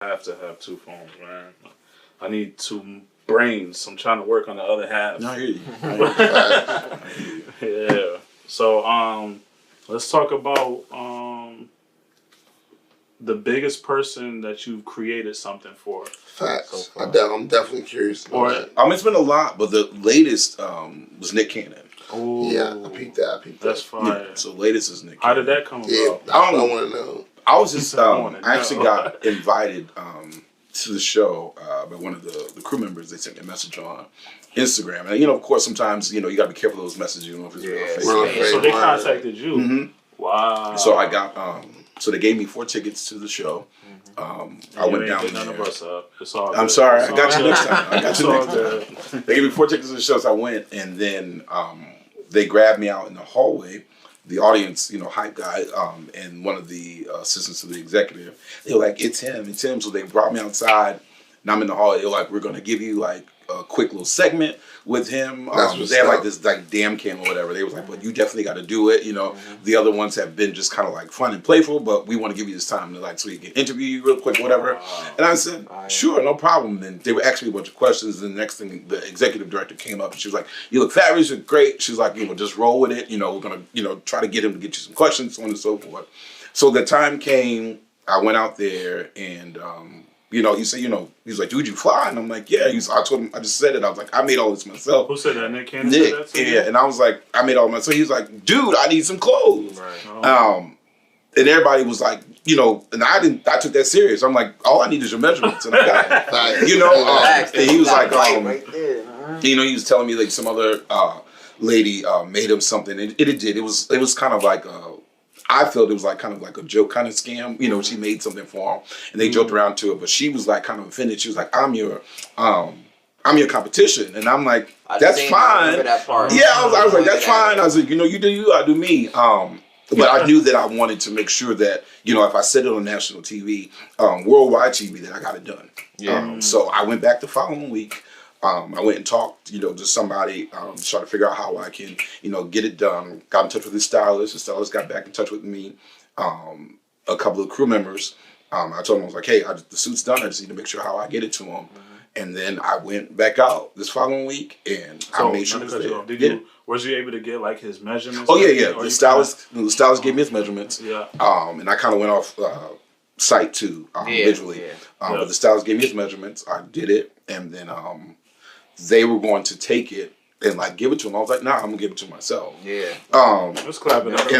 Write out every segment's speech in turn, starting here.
I have to have two phones, man. I need two brains. I'm trying to work on the other half. I hear you. Yeah. So, let's talk about the biggest person that you've created something for. Facts. I'm definitely curious about that. It's been a lot, but the latest was Nick Cannon. Oh, yeah, I peeped that. That's fire. Yeah, so latest is Nick. How did that come about? Yeah, I want to know. I was just I actually got invited to the show by one of the crew members. They sent me a message on Instagram, and of course, sometimes you got to be careful of those messages. You know if it's real or fake. So they contacted you. Mm-hmm. Wow. So I got so they gave me 4 tickets to the show. I went down there. None of us up. It's all I'm good. sorry. It's I got all you good. next time. I got you next time. They gave me 4 tickets to the show, so I went, and then they grabbed me out in the hallway. The audience, hype guy, and one of the assistants to the executive, they were like, it's him. So they brought me outside, and I'm in the hallway. They're like, we're going to give you like a quick little segment with him. They had like this like damn cam or whatever. They was like, well, you definitely got to do it. The other ones have been just kind of like fun and playful, but we want to give you this time to so we can interview you real quick, whatever. And I said, sure, no problem. And they were asking me a bunch of questions. And the next thing, the executive director came up and she was like, you look fabulous, you're great. She was like, just roll with it. We're gonna, try to get him to get you some questions, so on and so forth. So the time came. I went out there and. He said, he's like, dude, you fly? And I'm like, yeah. I told him, I just said it. I was like, I made all this myself. Who said that? Nick Cannon? Nick, yeah. And I was like, I made all my. So he was like, dude, I need some clothes. Right. Oh. And everybody was like, and I took that serious. I'm like, all I need is your measurements, and I got it. And he was like, he was telling me like some other lady made him something. It did. It was kind of like I felt it was like kind of like a joke kind of scam. She made something for him and they joked around to it, but she was like kind of offended. She was like, I'm your competition. And I'm like, that's fine. That part. Yeah, I was like, that's fine. I was like, you do you, I do me. But I knew that I wanted to make sure that, if I said it on national TV, worldwide TV, that I got it done. Yeah. So I went back the following week. I went and talked, to somebody, trying to figure out how I can, get it done. Got in touch with the stylist. The stylist got back in touch with me. A couple of crew members. I told them, I was like, hey, the suit's done. I just need to make sure how I get it to them. And then I went back out this following week, and I made sure it was there. Was you able to get like his measurements? Oh yeah. The stylist gave me his measurements. Yeah. And I kind of went off site too, visually. Yeah. But the stylist gave me his measurements. I did it, and then they were going to take it and like give it to him. I was like, nah, I'm gonna give it to myself. Yeah. Let's clap it up.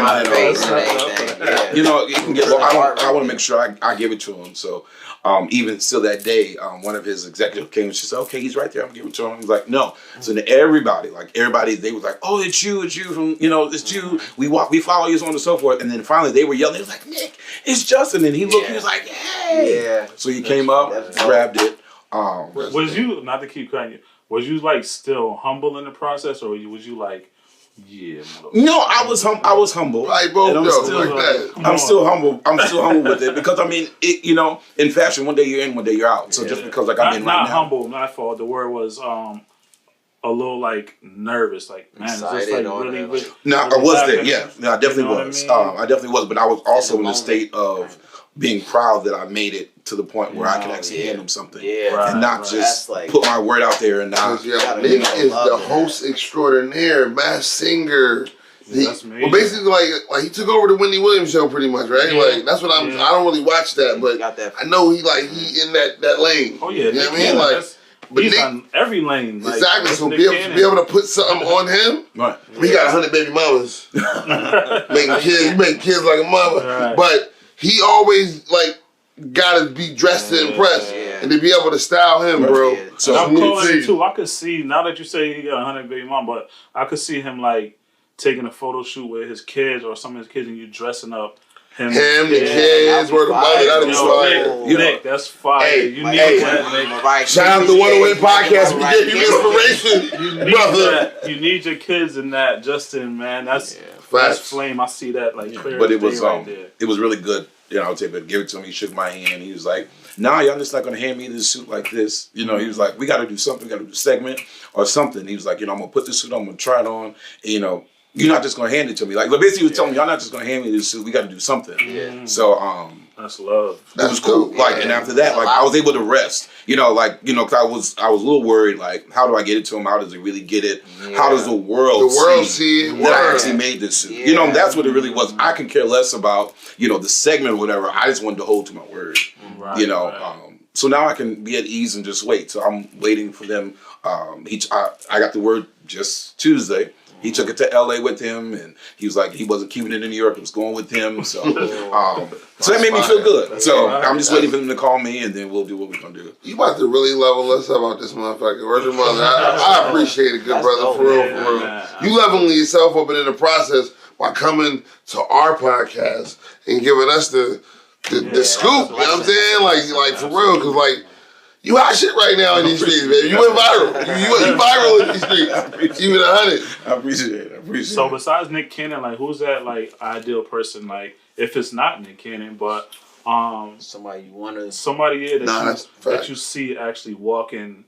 You can get. I want to make sure I give it to him. So even still that day, one of his executives came and she said, okay, he's right there. I'm gonna give it to him. I was like, no. So then everybody, they was like, oh, it's you from, it's you. We follow you, so on and so forth. And then finally they were yelling. They was like, Nick, it's Justin. And he looked. He was like, hey. Yeah. So he came up, grabbed it. Was you, not to keep cutting you, was you like still humble in the process, or was you like, yeah? No, I was humble. Like both I'm still humble. I'm still humble with it because I mean, in fashion, one day you're in, one day you're out. So just because I'm in right now, not humble, my fault. The word was a little like nervous, like man, is this like really? No, I was there. Yeah, no, I definitely was. I definitely was, but I was also in a state of being proud that I made it to the point where I could actually hand them something, and not just put my word out there and not. Nick is the host extraordinaire, mass singer. Well, basically, like he took over the Wendy Williams show, pretty much, right? Yeah. Like that's what I don't really watch that, but I know he in that lane. Oh yeah, you know what I mean? Like, but he's on every lane. Like, exactly. So be able to put something on him. Right. He got 100 baby mamas, making kids like a mama, right. But he always gotta be dressed to impress, and to be able to style him, bro. So I'm calling it too. I could see, now that you say he got 100 baby mom, but I could see him like taking a photo shoot with his kids or some of his kids, and you dressing up him, the kids, word of mother. That'd be fire. Nick, that's fire. Hey, you need that. Shout out to 108 Podcast. We give you inspiration, brother. You need your kids in that, Justin, man. That's flame. I see that like clear. But it was right there. It was really good. I would say, but give it to him. He shook my hand. He was like, nah, y'all just not going to hand me this suit like this. He was like, we got to do something. We got to do a segment or something. He was like, I'm going to put this suit on. I'm going to try it on. And, you're not just going to hand it to me. Like, basically he was telling me, y'all not just going to hand me this suit. We got to do something. Yeah. So, That's love. It was cool. Like, and after that, like, I was able to rest. You know, like, you know, 'cause I was a little worried. Like, how do I get it to him? How does it really get it? Yeah. How does the world see it? That I actually made this suit? Yeah. You know, that's what it really was. I can care less about, you know, the segment or whatever. I just wanted to hold to my word. Right, you know, so now I can be at ease and just wait. So I'm waiting for them. I got the word just Tuesday. He took it to LA with him, and he was like, he wasn't keeping it in New York, it was going with him. So so that made me feel good. So I'm just waiting for them to call me, and then we'll do what we're going to do. You about to really level us up out this motherfucker. Where's your mother? I appreciate it, good brother, for real, for real. You leveling yourself up and in the process by coming to our podcast and giving us the scoop, you know what I'm saying? Like for real, because like, you hot shit right now in these streets, baby. You went viral. You viral in these streets. Even 100. I appreciate it. So besides Nick Cannon, like who's that like ideal person? Like if it's not Nick Cannon, but somebody you wanna that you see actually walking,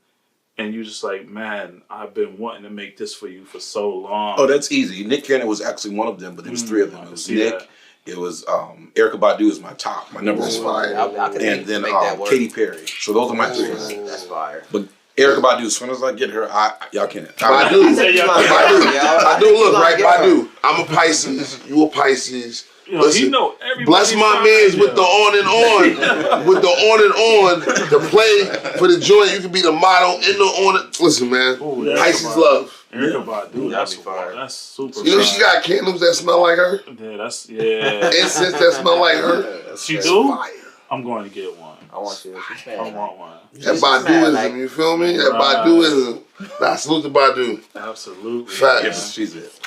and you just like, man, I've been wanting to make this for you for so long. Oh, that's easy. Nick Cannon was actually one of them, but there was 3 of them. It was Nick. That. It was Erykah Badu is my top, my number one. And then Katy Perry. So those are my 3. That's fire. But Erykah Badu, as soon as I get her, y'all can't. Badu, look, right? Badu. I'm a Pisces. You a Pisces. You know, listen, he know everybody. Bless my mans with the on and on. With the on and on to play for the joint. You can be the model in the on. Listen, man. Ooh, Pisces love. Erykah Badu, that's fire. That's super. You know she got candles that smell like her. Yeah, incense that smell like her. She do. Fire. I'm going to get one. I want you. I want one. That Baduism, you feel me? That Baduism. Nah, salute to Badu. Absolutely. Facts. Yeah, she's it.